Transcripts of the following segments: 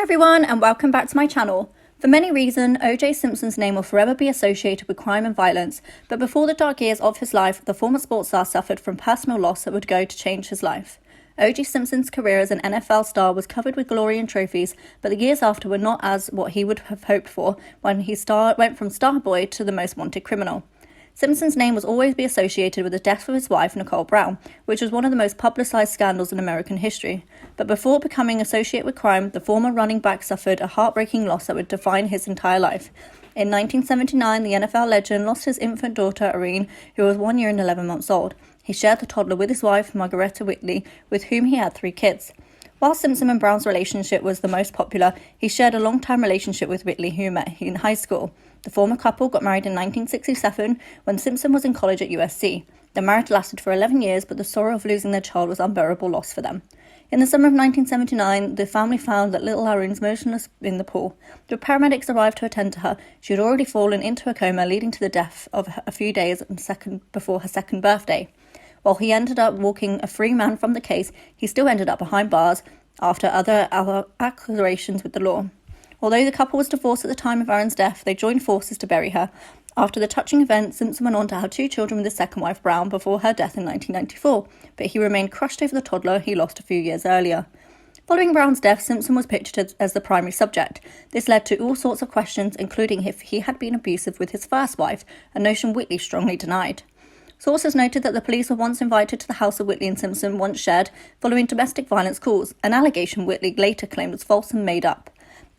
everyone, and welcome back to my channel. For many reasons, O.J. Simpson's name will forever be associated with crime and violence, but before the dark years of his life, the former sports star suffered from personal loss that would go to change his life. O.J. Simpson's career as an NFL star was covered with glory and trophies, but the years after were not as what he would have hoped for when he went from star boy to the most wanted criminal. Simpson's name will always be associated with the death of his wife, Nicole Brown, which was one of the most publicized scandals in American history. But before becoming associated with crime, the former running back suffered a heartbreaking loss that would define his entire life. In 1979, the NFL legend lost his infant daughter, Irene, who was 1 year and 11 months old. He shared the toddler with his wife, Margaretta Whitley, with whom he had 3 kids. While Simpson and Brown's relationship was the most popular, he shared a long-time relationship with Whitley, who met in high school. The former couple got married in 1967 when Simpson was in college at USC. The marriage lasted for 11 years, but the sorrow of losing their child was an unbearable loss for them. In the summer of 1979, the family found that little Irene's motionless in the pool. The paramedics arrived to attend to her. She had already fallen into a coma, leading to the death of a few days before her second birthday. While he ended up walking a free man from the case, he still ended up behind bars after other accusations with the law. Although the couple was divorced at the time of Irene's death, they joined forces to bury her. After the touching event, Simpson went on to have 2 children with his second wife, Brown, before her death in 1994, but he remained crushed over the toddler he lost a few years earlier. Following Brown's death, Simpson was pictured as the primary subject. This led to all sorts of questions, including if he had been abusive with his first wife, a notion Whitley strongly denied. Sources noted that the police were once invited to the house of Whitley and Simpson once shared following domestic violence calls, an allegation Whitley later claimed was false and made up.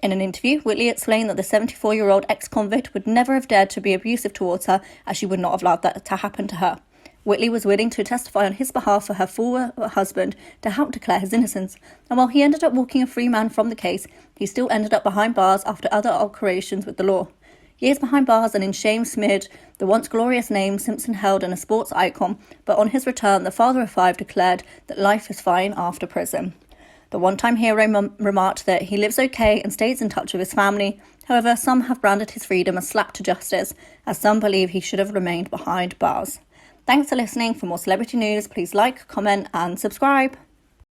In an interview, Whitley explained that the 74-year-old ex-convict would never have dared to be abusive towards her, as she would not have allowed that to happen to her. Whitley was willing to testify on his behalf for her former husband to help declare his innocence, and while he ended up walking a free man from the case, he still ended up behind bars after other altercations with the law. Years behind bars and in shame smeared the once glorious name Simpson held in a sports icon, but on his return, the father of 5 declared that life is fine after prison. The one-time hero remarked that he lives okay and stays in touch with his family. However, some have branded his freedom a slap to justice, as some believe he should have remained behind bars. Thanks for listening. For more celebrity news, please like, comment and subscribe.